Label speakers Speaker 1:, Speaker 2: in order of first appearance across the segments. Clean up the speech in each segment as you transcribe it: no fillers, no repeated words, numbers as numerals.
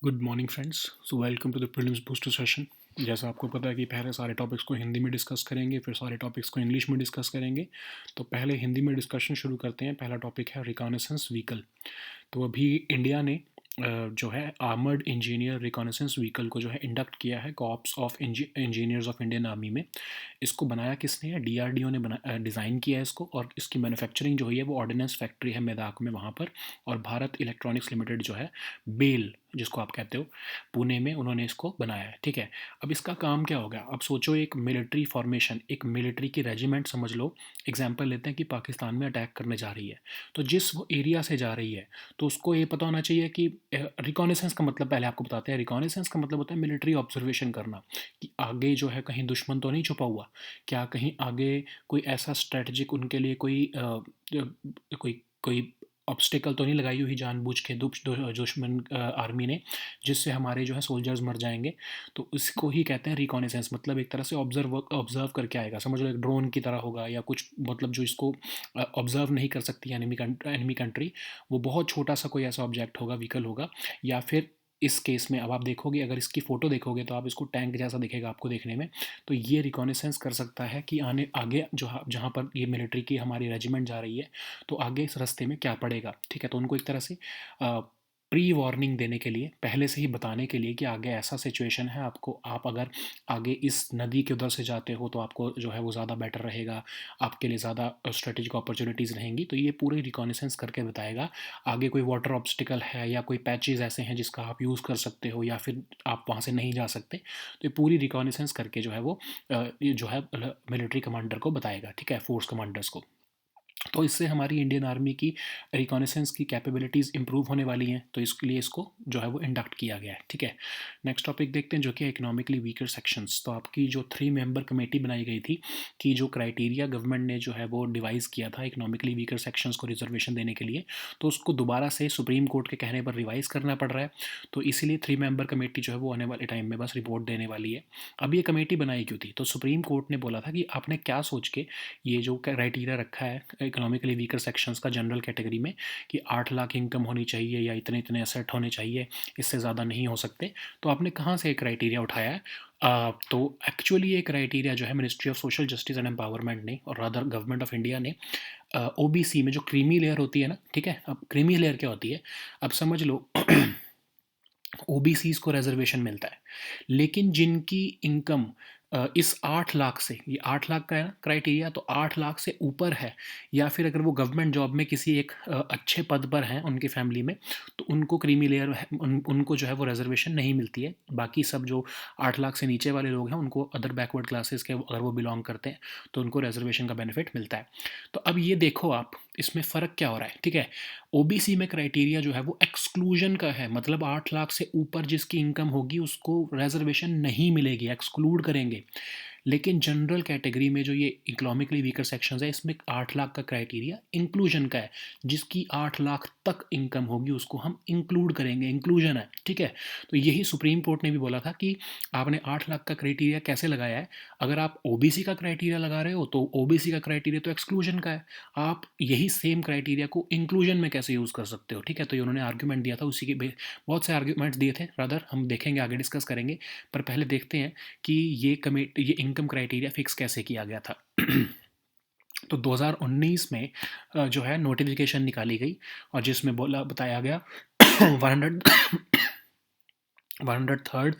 Speaker 1: Good morning friends. So welcome to the prelims booster session. जैसा आपको पता है कि पहले सारे टॉपिक्स को हिंदी में डिस्कस करेंगे, फिर सारे टॉपिक्स को इंग्लिश में डिस्कस करेंगे। तो पहले हिंदी में डिस्कशन शुरू करते हैं। पहला टॉपिक है रिकॉनेसेंस व्हीकल। तो अभी इंडिया ने जो है आर्मर्ड इंजीनियर रिकॉनेसेंस व्हीकल को जो है इंडक्ट किया है corps of engineers of Indian army में। इसको बनाया किसने है? डीआरडीओ ने डिज़ाइन किया है इसको, और इसकी मैन्युफैक्चरिंग जो हुई है वो ऑर्डिनेंस फैक्ट्री है मेदाक में वहाँ पर। और भारत इलेक्ट्रॉनिक्स लिमिटेड जो है बेल जिसको आप कहते हो, पुणे में उन्होंने इसको बनाया है। ठीक है, अब इसका काम क्या होगा? अब सोचो एक मिलिट्री फॉर्मेशन, एक मिलिट्री की रेजिमेंट समझ लो। एग्जाम्पल लेते हैं कि पाकिस्तान में अटैक करने जा रही है, तो जिस वो एरिया से जा रही है तो उसको ये पता होना चाहिए कि रिकॉनेसेंस का मतलब, पहले आपको बताते हैं, रिकॉनेसेंस का मतलब होता है मिलिट्री ऑब्जर्वेशन करना कि आगे जो है कहीं दुश्मन तो नहीं छुपा हुआ, क्या कहीं आगे कोई ऐसा स्ट्रेटजिक उनके लिए कोई कोई ऑब्स्टिकल तो नहीं लगाई हुई जानबूझ के दुश्मन आर्मी ने, जिससे हमारे जो है सोल्जर्स मर जाएंगे। तो इसको ही कहते हैं रिकॉनेसेंस। मतलब एक तरह से ऑब्जर्व करके आएगा, समझ लो एक ड्रोन की तरह होगा या कुछ, मतलब जो इसको ऑब्जर्व नहीं कर सकती एनिमी कंट्री, वो बहुत छोटा सा कोई ऐसा ऑब्जेक्ट होगा, व्हीकल होगा। या फिर इस केस में अब आप देखोगे, अगर इसकी फ़ोटो देखोगे तो आप इसको टैंक जैसा दिखेगा आपको देखने में। तो ये रिकॉनेसेंस कर सकता है कि आने आगे जो जहाँ पर ये मिलिट्री की हमारी रेजिमेंट जा रही है, तो आगे इस रास्ते में क्या पड़ेगा। ठीक है, तो उनको एक तरह से प्री वार्निंग देने के लिए, पहले से ही बताने के लिए कि आगे ऐसा सिचुएशन है, आपको, आप अगर आगे इस नदी के उधर से जाते हो तो आपको जो है वो ज़्यादा बेटर रहेगा, आपके लिए ज़्यादा स्ट्रेटेजिक अपॉर्चुनिटीज़ रहेंगी। तो ये पूरी रिकॉनेसेंस करके बताएगा आगे कोई वाटर ऑब्स्टिकल है या कोई पैचेज़ ऐसे हैं जिसका आप यूज़ कर सकते हो, या फिर आप वहाँ से नहीं जा सकते। तो ये पूरी रिकॉनेसेंस करके जो है वो ये जो है मिलिट्री कमांडर को बताएगा। ठीक है, फोर्स कमांडर्स को। तो इससे हमारी इंडियन आर्मी की रिकॉनेसेंस की कैपेबिलिटीज़ इंप्रूव होने वाली हैं, तो इसके लिए इसको जो है वो इंडक्ट किया गया है। ठीक है, नेक्स्ट टॉपिक देखते हैं जो कि इकोनॉमिकली वीकर सेक्शंस। तो आपकी जो 3 मेंबर कमेटी बनाई गई थी कि जो क्राइटेरिया गवर्नमेंट ने जो है वो डिवाइस किया था इकोनॉमिकली वीकर सेक्शंस को रिजर्वेशन देने के लिए, तो उसको दोबारा से सुप्रीम कोर्ट के कहने पर रिवाइज़ करना पड़ रहा है। तो इसीलिए 3 मेंबर कमेटी जो है वो आने वाले टाइम में बस रिपोर्ट देने वाली है। अब ये कमेटी बनाई क्यों थी? तो सुप्रीम कोर्ट ने बोला था कि आपने क्या सोच के ये जो क्राइटेरिया रखा है इकोनॉमिकली वीकर सेक्शंस का जनरल कैटेगरी में कि 8 लाख इनकम होनी चाहिए या इतने इतने असेट होने चाहिए, इससे ज़्यादा नहीं हो सकते, तो आपने कहाँ से एक क्राइटेरिया उठाया है? तो एक्चुअली ये क्राइटेरिया जो है ministry of social justice and empowerment ने, और अदर गवर्नमेंट ऑफ इंडिया ने, ओबीसी में जो क्रीमी लेयर होती है ना, ठीक है, अब क्रीमी लेयर क्या होती है, अब समझ लो ओबीसीज को रिजर्वेशन मिलता है, लेकिन जिनकी इनकम इस 8 लाख से, ये 8 लाख का है ना क्राइटेरिया, तो 8 लाख से ऊपर है, या फिर अगर वो गवर्नमेंट जॉब में किसी एक अच्छे पद पर हैं उनकी फैमिली में, तो उनको क्रीमी लेयर उनको जो है वो रिजर्वेशन नहीं मिलती है। बाकी सब जो 8 लाख से नीचे वाले लोग हैं उनको, अदर बैकवर्ड क्लासेस के अगर वो बिलोंग करते हैं, तो उनको रिजर्वेशन का बेनिफिट मिलता है। तो अब ये देखो आप, इसमें फ़र्क क्या हो रहा है। ठीक है, ओबीसी में क्राइटेरिया जो है वो एक्सक्लूजन का है, मतलब 8 लाख से ऊपर जिसकी इनकम होगी उसको रिजर्वेशन नहीं मिलेगी, एक्सक्लूड करेंगे। लेकिन जनरल कैटेगरी में जो ये इकोनॉमिकली वीकर सेक्शंस है, इसमें 8 लाख का क्राइटेरिया इंक्लूजन का है, जिसकी 8 लाख तक इनकम होगी उसको हम इंक्लूड करेंगे, इंक्लूजन है। ठीक है, तो यही सुप्रीम कोर्ट ने भी बोला था कि आपने 8 लाख का क्राइटेरिया कैसे लगाया है? अगर आप ओबीसी का क्राइटेरिया लगा रहे हो तो ओबीसी का क्राइटेरिया तो एक्सक्लूजन का है, आप यही सेम क्राइटेरिया को इंक्लूजन में कैसे यूज़ कर सकते हो? ठीक है, तो ये उन्होंने आर्ग्यूमेंट दिया था, उसी के बहुत से आर्ग्यूमेंट्स दिए थे, रादर हम देखेंगे, आगे डिस्कस करेंगे। पर पहले देखते हैं कि ये इनकम क्राइटेरिया फिक्स कैसे किया गया था। तो 2019 में जो है नोटिफिकेशन निकाली गई, और जिसमें बताया गया 103rd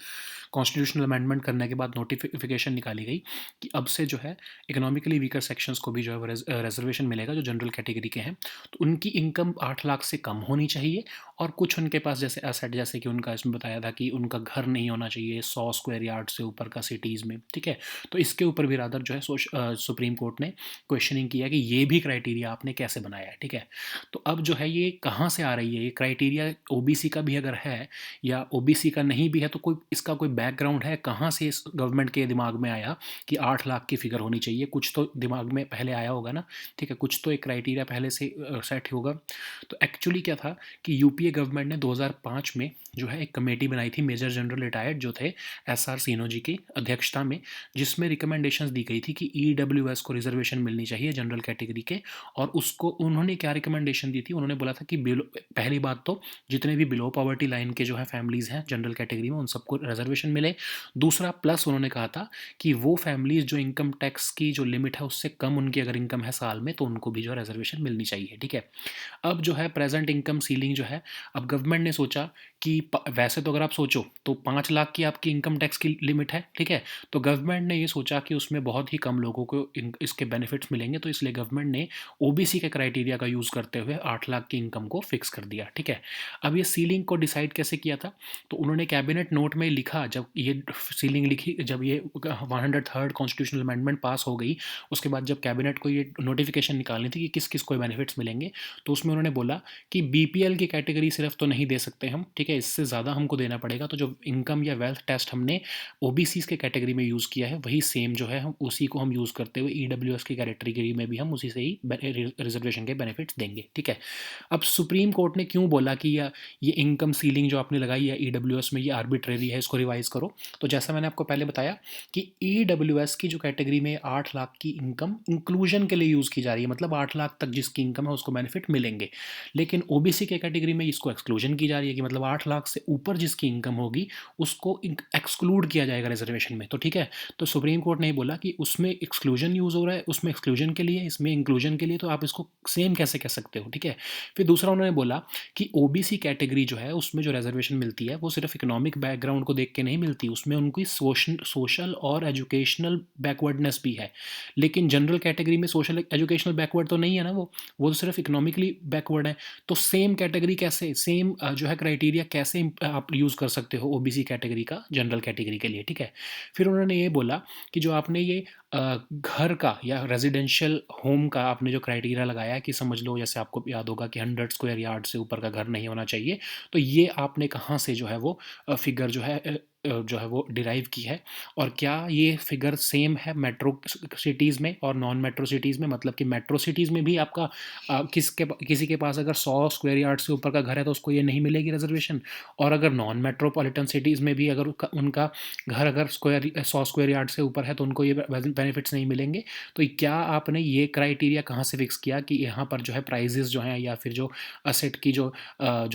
Speaker 1: कॉन्स्टिट्यूशनल अमेंडमेंट करने के बाद नोटिफिकेशन निकाली गई कि अब से जो है इकोनॉमिकली वीकर सेक्शंस को भी जो है रिजर्वेशन मिलेगा, जो जनरल कैटेगरी के हैं। तो उनकी इनकम 8 लाख से कम होनी चाहिए, और कुछ उनके पास जैसे एसेट, जैसे कि उनका इसमें बताया था कि उनका घर नहीं होना चाहिए 100 स्क्वायर यार्ड से ऊपर का सिटीज़ में। ठीक है, तो इसके ऊपर भी रादर जो है सुप्रीम कोर्ट ने क्वेश्चनिंग किया कि ये भी क्राइटेरिया आपने कैसे बनाया है। ठीक है, तो अब जो है ये कहाँ से आ रही है ये क्राइटेरिया? ओबीसी का भी अगर है या ओबीसी का नहीं भी है तो कोई इसका कोई बैकग्राउंड है, कहाँ से इस गवर्नमेंट के दिमाग में आया कि 8 लाख की फिगर होनी चाहिए, कुछ तो दिमाग में पहले आया होगा ना, ठीक है, कुछ तो एक क्राइटेरिया पहले से सेट होगा। तो एक्चुअली क्या था कि यूपीए गवर्नमेंट ने 2005 में जो है एक कमेटी बनाई थी, मेजर जनरल रिटायर्ड जो थे एसआर सिन्हा की अध्यक्षता में, जिसमें रिकमेंडेशंस दी गई थी कि ईडब्ल्यूएस को रिजर्वेशन मिलनी चाहिए जनरल कैटेगरी के। और उसको उन्होंने क्या रिकमेंडेशन दी थी, उन्होंने बोला था कि पहली बात तो जितने भी बिलो पॉवर्टी लाइन के जो है फैमिलीज़ हैं जनरल कैटेगरी में, उन सबको रिजर्वेशन मिले। दूसरा प्लस उन्होंने कहा था कि वो फैमिलीज़ जो इनकम टैक्स की जो लिमिट है उससे कम उनकी अगर इनकम है साल में, तो उनको भी जो है रिजर्वेशन मिलनी चाहिए, ठीक है। अब जो है प्रेजेंट इनकम सीलिंग जो है, अब गवर्नमेंट ने सोचा कि वैसे तो अगर आप सोचो तो 5 लाख की आपकी इनकम टैक्स की लिमिट है, ठीक है। तो गवर्नमेंट ने ये सोचा कि उसमें बहुत ही कम लोगों को इसके बेनिफिट्स मिलेंगे, तो इसलिए गवर्नमेंट ने ओबीसी के क्राइटेरिया का यूज़ करते हुए 8 लाख की इनकम को फिक्स कर दिया, ठीक है। अब ये सीलिंग को डिसाइड कैसे किया था, तो उन्होंने कैबिनेट नोट में लिखा, जब ये सीलिंग लिखी, जब ये 103rd कॉन्स्टिट्यूशनल अमेंडमेंट पास हो गई, उसके बाद जब कैबिनेट को ये नोटिफिकेशन निकालनी थी कि किस किस को बेनिफिट्स मिलेंगे, तो उसमें उन्होंने बोला कि बीपीएल की कैटेगरी सिर्फ तो नहीं दे सकते हम, ठीक है, इससे ज़्यादा हमको देना पड़ेगा। तो जो इनकम या वेल्थ टेस्ट हमने ओबीसीज के कैटेगरी में यूज़ किया है, वही सेम जो है हम उसी को हम यूज़ करते हुए ईडब्ल्यूएस की कैटेगरी में भी हम उसी से ही रिजर्वेशन के बेनिफिट्स देंगे, ठीक है। अब सुप्रीम कोर्ट ने क्यों बोला कि ये इनकम सीलिंग जो आपने लगाई है ईडब्ल्यूएस में, ये आर्बिट्रेरी है, इसको रिवाइज करो। तो जैसा मैंने आपको पहले बताया कि ईडब्ल्यूएस की जो कैटेगरी में 8 लाख की इनकम इंक्लूजन के लिए यूज़ की जा रही है, मतलब 8 लाख तक जिसकी इनकम है उसको बेनिफिट मिलेंगे। लेकिन ओबीसी के कैटेगरी में इसको एक्सक्लूजन की जा रही है कि मतलब 8 लाख से ऊपर जिसकी इनकम होगी उसको एक्सक्लूड किया जाएगा रिजर्वेशन में, तो ठीक है। तो सुप्रीम कोर्ट ने बोला कि उसमें एक्सक्लूजन यूज़ हो रहा है, उसमें एक्सक्लूजन के लिए, इसमें इंक्लूजन के लिए, तो आप इसको सेम कैसे कह सकते हो, ठीक है। फिर दूसरा उन्होंने बोला कि ओबीसी कैटेगरी जो है उसमें जो रिजर्वेशन मिलती है वो सिर्फ इकोनॉमिक बैकग्राउंड को देख के नहीं मिलती, उसमें उनकी सोशल और एजुकेशनल बैकवर्डनेस भी है। लेकिन जनरल कैटेगरी में सोशल एजुकेशनल बैकवर्ड तो नहीं है ना, वो तो सिर्फ इकोनॉमिकली बैकवर्ड है। तो सेम कैटेगरी कैसे, सेम जो है क्राइटेरिया कैसे आप यूज़ कर सकते हो ओबीसी कैटेगरी का जनरल कैटेगरी के लिए, ठीक है। फिर उन्होंने ये बोला कि जो आपने ये घर का या रेजिडेंशियल होम का आपने जो क्राइटेरिया लगाया है कि समझ लो, जैसे आपको याद होगा कि 100 स्क्वायर यार्ड से ऊपर का घर नहीं होना चाहिए, तो ये आपने कहाँ से जो है वो फिगर जो है वो डिराइव की है, और क्या ये फिगर सेम है मेट्रो सिटीज़ में और नॉन मेट्रो सिटीज़ में। मतलब कि मेट्रो सिटीज़ में भी आपका किसी के पास अगर 100 स्क्वायर यार्ड से ऊपर का घर है तो उसको ये नहीं मिलेगी रिजर्वेशन, और अगर नॉन मेट्रोपॉलिटन सिटीज़ में भी अगर उनका घर अगर 100 स्क्वायर यार्ड से ऊपर है तो उनको ये बेनिफिट्स नहीं मिलेंगे। तो क्या आपने ये क्राइटेरिया कहाँ से फिक्स किया कि यहाँ पर जो है प्राइजेस जो हैं या फिर जो असेट की जो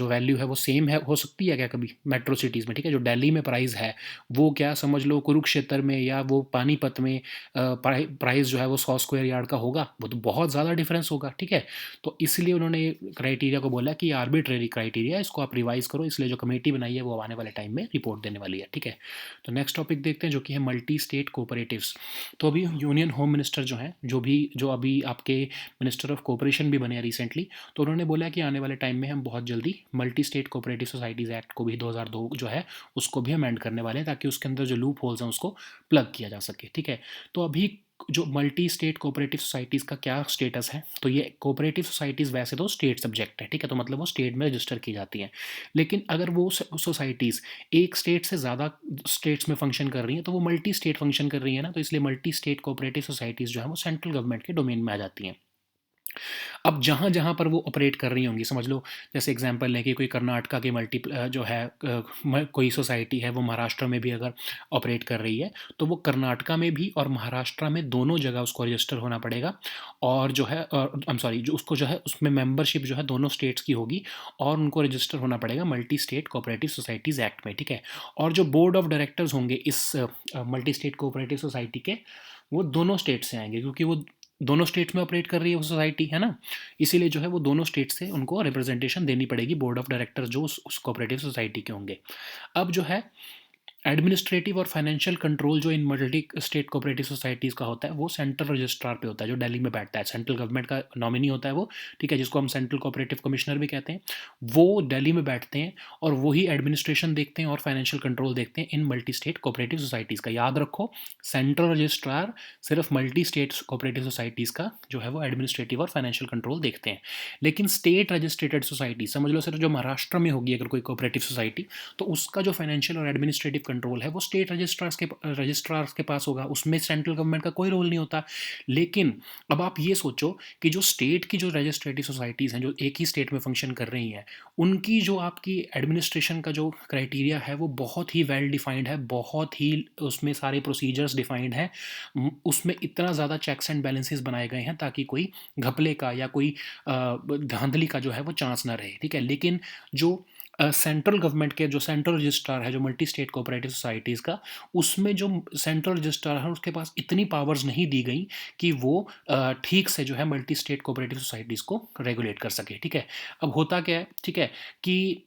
Speaker 1: वैल्यू है वो सेम है, हो सकती है क्या कभी मेट्रो सिटीज़ में, ठीक है। जो दिल्ली में प्राइस है वो क्या समझ लो कुरुक्षेत्र में या वो पानीपत में प्राइस जो है वो 100 स्क्वायर यार्ड का होगा, वो तो बहुत ज़्यादा डिफरेंस होगा, ठीक है। तो इसलिए उन्होंने क्राइटेरिया को बोला कि आर्बिट्रेरी क्राइटेरिया, इसको आप रिवाइज करो, इसलिए जो कमेटी बनाई है वो आने वाले टाइम में रिपोर्ट देने वाली है, ठीक है। तो नेक्स्ट टॉपिक देखते हैं जो कि है मल्टी स्टेट कोऑपरेटिव्स। तो अभी यूनियन होम मिनिस्टर जो हैं, जो अभी आपके मिनिस्टर ऑफ कोऑपरेशन भी बने हैं रिसेंटली, तो उन्होंने बोला कि आने वाले टाइम में हम बहुत जल्दी multi state cooperative societies act को भी 2002 जो है उसको भी अमेंड करने वाले हैं, ताकि उसके अंदर जो लूप होल्स हैं उसको प्लग किया जा सके, ठीक है। तो अभी जो मल्टी स्टेट कोऑपरेटिव सोसाइटीज़ का क्या स्टेटस है, तो ये कोऑपरेटिव सोसाइटीज़ वैसे तो स्टेट सब्जेक्ट है, ठीक है, तो मतलब वो स्टेट में रजिस्टर की जाती हैं। लेकिन अगर वो सोसाइटीज़ एक स्टेट से ज़्यादा स्टेट्स में फंक्शन कर रही हैं तो वो मल्टी स्टेट फंक्शन कर रही है ना, तो इसलिए मल्टी स्टेट कोऑपरेटिव सोसाइटीज़ जो है वो सेंट्रल गवर्नमेंट के डोमेन में आ जाती हैं। अब जहाँ जहाँ पर वो ऑपरेट कर रही होंगी, समझ लो जैसे एग्जांपल लें कि कोई कर्नाटका की जो है कोई सोसाइटी है वो महाराष्ट्र में भी अगर ऑपरेट कर रही है, तो वो कर्नाटका में भी और महाराष्ट्र में दोनों जगह उसको रजिस्टर होना पड़ेगा। और जो है आई एम सॉरी, जो उसको जो है उसमें मेंबरशिप जो है दोनों स्टेट्स की होगी और उनको रजिस्टर होना पड़ेगा multi state cooperative societies act में, ठीक है। और जो बोर्ड ऑफ डायरेक्टर्स होंगे इस मल्टी स्टेट कोऑपरेटिव सोसाइटी के, वो दोनों स्टेट से आएंगे, क्योंकि वो दोनों स्टेट्स में ऑपरेट कर रही है वो सोसाइटी, है ना। इसीलिए जो है वो दोनों स्टेट से उनको रिप्रेजेंटेशन देनी पड़ेगी बोर्ड ऑफ डायरेक्टर्स जो उस कोऑपरेटिव सोसाइटी के होंगे। अब जो है एडमिनिस्ट्रेटिव और फाइनेंशियल कंट्रोल जो इन मल्टी स्टेट कोऑपरेटिव सोसाइटीज़ का होता है वो सेंट्रल रजिस्ट्रार पे होता है, जो दिल्ली में बैठता है, सेंट्रल गवर्नमेंट का नॉमिनी होता है वो, ठीक है, जिसको हम सेंट्रल कोऑपरेटिव कमिश्नर भी कहते हैं। वो दिल्ली में बैठते हैं और वही एडमिनिस्ट्रेशन देखते हैं और फाइनेंशियल कंट्रोल देखते हैं इन मल्टी स्टेट कोऑपरेटिव सोसाइटीज़ का। याद रखो, सेंट्रल रजिस्ट्रार सिर्फ मल्टी स्टेट कोऑपरेटिव सोसाइटीज़ का जो है वो एडमिनिस्ट्रेटिव और फाइनेंशियल कंट्रोल देखते हैं। लेकिन स्टेट रजिस्ट्रेटेड सोसाइटी, समझ लो सिर्फ जो महाराष्ट्र में होगी अगर कोई कोऑपरेटिव सोसाइटी, तो उसका जो फाइनेंशियल और एडमिनिस्ट्रेटिव कंट्रोल है वो स्टेट रजिस्ट्रार्स के पास होगा, उसमें सेंट्रल गवर्नमेंट का कोई रोल नहीं होता। लेकिन अब आप ये सोचो कि जो स्टेट की जो रजिस्ट्रेटिव सोसाइटीज़ हैं जो एक ही स्टेट में फंक्शन कर रही हैं, उनकी जो आपकी एडमिनिस्ट्रेशन का जो क्राइटेरिया है वो बहुत ही वेल डिफाइंड है, बहुत ही उसमें सारे प्रोसीजर्स डिफाइंड हैं, उसमें इतना ज़्यादा चेक्स एंड बैलेंसेस बनाए गए हैं ताकि कोई घपले का या कोई धांधली का जो है वो चांस ना रहे, ठीक है। लेकिन जो सेंट्रल गवर्नमेंट के जो सेंट्रल रजिस्ट्रार है जो मल्टी स्टेट कोऑपरेटिव सोसाइटीज़ का, उसमें जो सेंट्रल रजिस्ट्रार है उसके पास इतनी पावर्स नहीं दी गई कि वो ठीक से जो है मल्टी स्टेट कोऑपरेटिव सोसाइटीज़ को रेगुलेट कर सके, ठीक है। अब होता क्या है, ठीक है, कि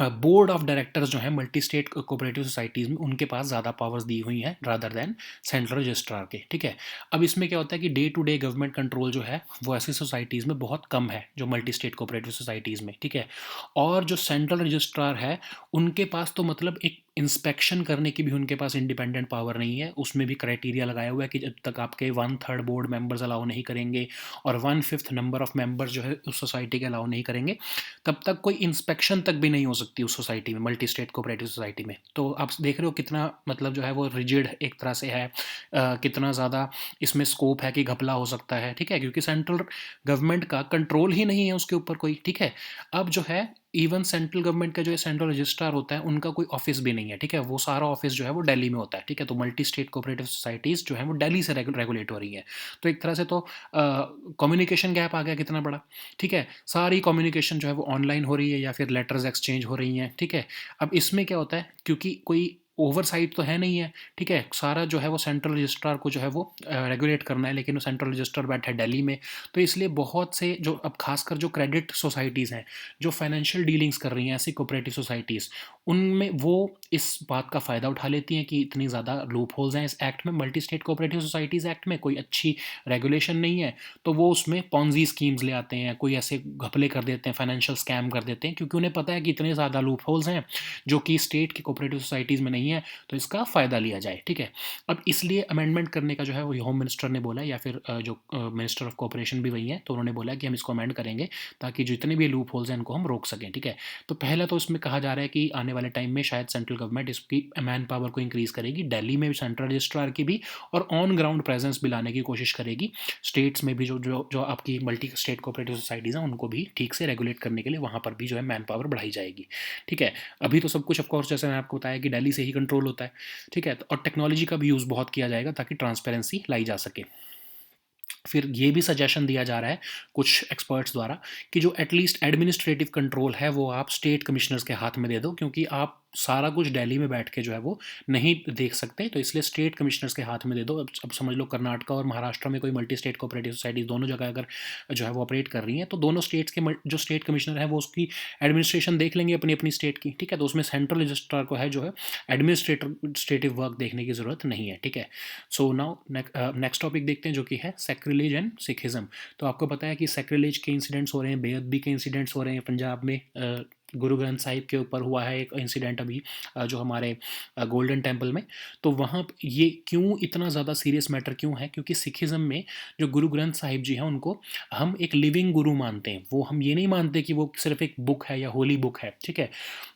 Speaker 1: बोर्ड ऑफ डायरेक्टर्स जो है मल्टी स्टेट कोऑपरेटिव सोसाइटीज़ में उनके पास ज़्यादा पावर्स दी हुई हैं रादर देन सेंट्रल रजिस्ट्रार के, ठीक है। अब इसमें क्या होता है कि day to day government control जो है वो ऐसी सोसाइटीज़ में बहुत कम है जो मल्टी स्टेट कोऑपरेटिव सोसाइटीज़ में, ठीक है। और जो सेंट्रल रजिस्ट्रार है उनके पास तो मतलब एक इंस्पेक्शन करने की भी उनके पास इंडिपेंडेंट पावर नहीं है, उसमें भी क्राइटेरिया लगाया हुआ है कि जब तक आपके 1/3 बोर्ड मेंबर्स अलाउ नहीं करेंगे और 1/5 नंबर ऑफ मेंबर्स जो है उस सोसाइटी के अलाउ नहीं करेंगे, तब तक कोई इंस्पेक्शन तक भी नहीं हो सकती उस सोसाइटी में, मल्टी स्टेट कोऑपरेटिव सोसाइटी में। तो आप देख रहे हो कितना मतलब जो है वो रिजिड एक तरह से है, कितना ज़्यादा इसमें स्कोप है कि घपला हो सकता है, ठीक है, क्योंकि सेंट्रल गवर्नमेंट का कंट्रोल ही नहीं है उसके ऊपर कोई, ठीक है। अब जो है इवन सेंट्रल गवर्नमेंट का जो है सेंट्रल रजिस्ट्रार होता है उनका कोई ऑफिस भी नहीं है, ठीक है, वो सारा ऑफिस जो है वो दिल्ली में होता है, ठीक है। तो मल्टी स्टेट कोऑपरेटिव सोसाइटीज़ जो है वो दिल्ली से रेगुलेट हो रही है। तो एक तरह से तो कम्युनिकेशन गैप आ गया कितना बड़ा, ठीक है। सारी कम्युनिकेशन जो है वो ऑनलाइन हो रही है या फिर लेटर्स एक्सचेंज हो रही हैं, ठीक है। अब इसमें क्या होता है, क्योंकि कोई ओवरसाइट तो है नहीं है, ठीक है, सारा जो है वो सेंट्रल रजिस्ट्रार को जो है वो रेगुलेट करना है, लेकिन वो सेंट्रल रजिस्ट्रार बैठा है दिल्ली में। तो इसलिए बहुत से जो अब खासकर जो क्रेडिट सोसाइटीज़ हैं जो फाइनेंशियल डीलिंग्स कर रही हैं ऐसी कोऑपरेटिव सोसाइटीज़, उनमें वो इस बात का फ़ायदा उठा लेती हैं कि इतनी ज़्यादा लूप होल्स हैं इस एक्ट में, multi state cooperative societies act में कोई अच्छी रेगुलेशन नहीं है, तो वो उसमें पॉन्जी स्कीम्स ले आते हैं, कोई ऐसे घपले कर देते हैं, फाइनेंशियल स्कैम कर देते हैं, क्योंकि उन्हें पता है कि इतने ज़्यादा लूप होल्स हैं जो कि स्टेट की कोऑपरेटिव सोसाइटीज़ में नहीं है, तो इसका फ़ायदा लिया जाए, ठीक है। अब इसलिए अमेंडमेंट करने का जो है वो होम मिनिस्टर ने बोला, या फिर जो मिनिस्टर ऑफ कोऑपरेशन भी वही हैं, तो उन्होंने बोला कि हम इसको अमेंड करेंगे ताकि जितने भी लूप होल्स हैं इनको हम रोक सकें, ठीक है। तो पहला तो इसमें कहा जा रहा है कि आने वाले टाइम में शायद सेंट्रल गवर्नमेंट इसकी मैन पावर को इंक्रीज़ करेगी, दिल्ली में भी सेंट्रल रजिस्ट्रार की भी, और ऑन ग्राउंड प्रेजेंस भी लाने की कोशिश करेगी, स्टेट्स में भी जो जो जो आपकी मल्टी स्टेट कोऑपरेटिव सोसाइटीज़ हैं उनको भी ठीक से रेगुलेट करने के लिए वहाँ पर भी जो है मैन पावर बढ़ाई जाएगी, ठीक है। अभी तो सब कुछ ऑफकोर्स जैसे मैंने आपको बताया कि दिल्ली से ही कंट्रोल होता है, ठीक है, और टेक्नोलॉजी का भी यूज़ बहुत किया जाएगा ताकि ट्रांसपेरेंसी लाई जा सके। फिर ये भी सजेशन दिया जा रहा है कुछ एक्सपर्ट्स द्वारा कि जो एटलीस्ट एडमिनिस्ट्रेटिव कंट्रोल है वो आप स्टेट कमिश्नर्स के हाथ में दे दो, क्योंकि आप सारा कुछ दिल्ली में बैठ के जो है वो नहीं देख सकते, तो इसलिए स्टेट कमिश्नर्स के हाथ में दे दो। अब समझ लो कर्नाटक और महाराष्ट्र में कोई मल्टी स्टेट कोऑपरेटिव सोसाइटी दोनों जगह अगर जो है वो ऑपरेट कर रही हैं, तो दोनों स्टेट्स के जो स्टेट कमिश्नर है वो उसकी एडमिनिस्ट्रेशन देख लेंगे अपनी अपनी स्टेट की, ठीक है। तो उसमें सेंट्रल रजिस्ट्रार को है जो है एडमिनिस्ट्रेटिव वर्क देखने की ज़रूरत नहीं है, ठीक है। सो नाउ नेक्स्ट टॉपिक देखते हैं जो कि है सैक्रिलेज एंड सिखिज्म। तो आपको पता है कि सैक्रिलेज के इंसिडेंट्स हो रहे हैं, बेअदबी के इंसिडेंट्स हो रहे हैं पंजाब में। गुरु ग्रंथ साहिब के ऊपर हुआ है एक इंसिडेंट अभी जो हमारे गोल्डन टेम्पल में। तो वहाँ ये क्यों इतना ज़्यादा सीरियस मैटर क्यों है, क्योंकि सिखिज़्म में जो गुरु ग्रंथ साहिब जी हैं उनको हम एक लिविंग गुरु मानते हैं। वो हम ये नहीं मानते कि वो सिर्फ एक बुक है या होली बुक है, ठीक है।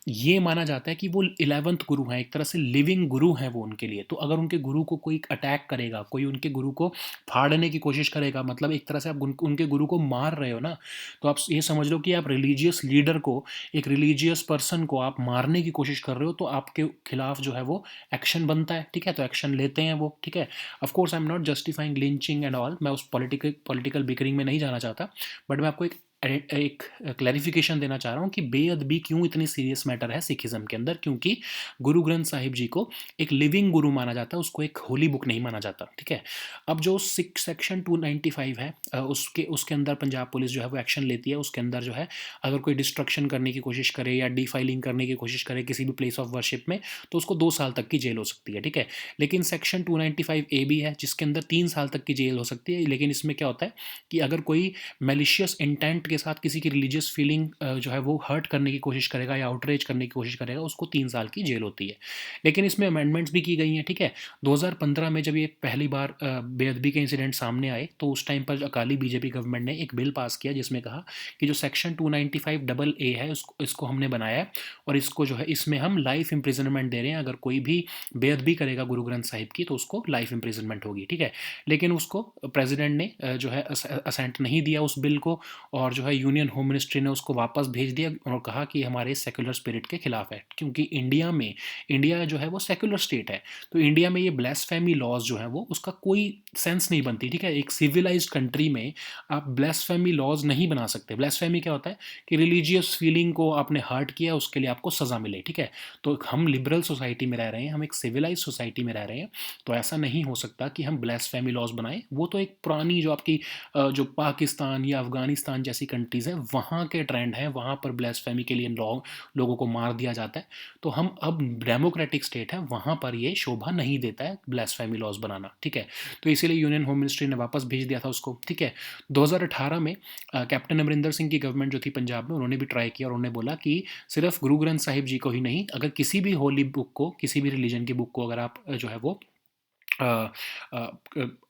Speaker 1: ये माना जाता है कि वो 11th गुरु हैं, एक तरह से लिविंग गुरु हैं वो उनके लिए। तो अगर उनके गुरु को कोई अटैक करेगा, कोई उनके गुरु को फाड़ने की कोशिश करेगा, मतलब एक तरह से आप उनके गुरु को मार रहे हो ना, तो आप ये समझ लो कि आप रिलीजियस लीडर को, एक रिलीजियस पर्सन को आप मारने की कोशिश कर रहे हो, तो आपके खिलाफ जो है वो एक्शन बनता है, ठीक है। तो एक्शन लेते हैं वो, ठीक है। Of course I am not justifying lynching and all, मैं उस पॉलिटिकल बिकरिंग में नहीं जाना चाहता, बट मैं आपको एक एक क्लैरिफिकेशन देना चाह रहा हूँ कि बेअदबी क्यों इतनी सीरियस मैटर है सिखिज़्म के अंदर, क्योंकि गुरु ग्रंथ साहिब जी को एक लिविंग गुरु माना जाता है, उसको एक होली बुक नहीं माना जाता, ठीक है। अब जो सिक्स सेक्शन 295 है, उसके उसके अंदर पंजाब पुलिस जो है वो एक्शन लेती है। उसके अंदर जो है अगर कोई डिस्ट्रक्शन करने की कोशिश करे या डिफाइलिंग करने की कोशिश करे किसी भी प्लेस ऑफ वर्शिप में, तो उसको 2 साल तक की जेल हो सकती है, ठीक है। लेकिन सेक्शन 295A भी है जिसके अंदर 3 साल तक की जेल हो सकती है। लेकिन इसमें क्या होता है कि अगर कोई मेलिशियस इंटेंट के साथ किसी की रिलीजियस फीलिंग जो है वो हर्ट करने की कोशिश करेगा या आउटरेज करने की कोशिश करेगा, उसको 3 साल की जेल होती है। लेकिन इसमें अमेंडमेंट्स भी की गई हैं, ठीक है। 2015 में जब ये पहली बार बेअदबी के इंसिडेंट सामने आए, तो उस टाइम पर अकाली बीजेपी गवर्नमेंट ने एक बिल पास किया जिसमें कहा कि जो सेक्शन 295AA है इसको हमने बनाया है, और इसको जो है इसमें हम लाइफ इम्प्रिजनमेंट दे रहे हैं। अगर कोई भी बेअदबी करेगा गुरु ग्रंथ साहिब की तो उसको लाइफ इम्प्रिजनमेंट होगी, ठीक है। लेकिन उसको प्रेसिडेंट ने जो है असेंट नहीं दिया उस बिल को, और जो है यूनियन होम मिनिस्ट्री ने उसको वापस भेज दिया और कहा कि हमारे सेकुलर स्पिरिट के खिलाफ है, क्योंकि इंडिया जो है वो सेकुलर स्टेट है। तो इंडिया में ये ब्लेसफेमी लॉज जो है वो उसका कोई सेंस नहीं बनती, ठीक है। एक सिविलाइज्ड कंट्री में आप ब्लेसफेमी लॉज नहीं बना सकते। ब्लेसफेमी क्या होता है कि रिलीजियस फीलिंग को आपने हर्ट किया, उसके लिए आपको सज़ा मिले, ठीक है। तो हम लिबरल सोसाइटी में रह रहे हैं, हम एक सिविलाइज सोसाइटी में रह रहे हैं, तो ऐसा नहीं हो सकता कि हम ब्लेसफेमी लॉज बनाएं। वो तो एक पुरानी जो आपकी जो पाकिस्तान या अफ़गानिस्तान जैसी कंट्रीज़ हैं वहाँ के ट्रेंड हैं, वहाँ पर ब्लेसफेमी के लिए लोगों को मार दिया जाता है। तो हम अब डेमोक्रेटिक स्टेट है, वहाँ पर ये शोभा नहीं देता है ब्लेसफेमी लॉज बनाना, ठीक है। तो इसीलिए यूनियन होम मिनिस्ट्री ने वापस भेज दिया था उसको, ठीक है। 2018 में कैप्टन अमरिंदर सिंह की गवर्नमेंट जो थी पंजाब में, उन्होंने भी ट्राई किया और उन्होंने बोला कि सिर्फ गुरु ग्रंथ साहिब जी को ही नहीं, अगर किसी भी होली बुक को, किसी भी रिलीजन की बुक को अगर आप जो है वो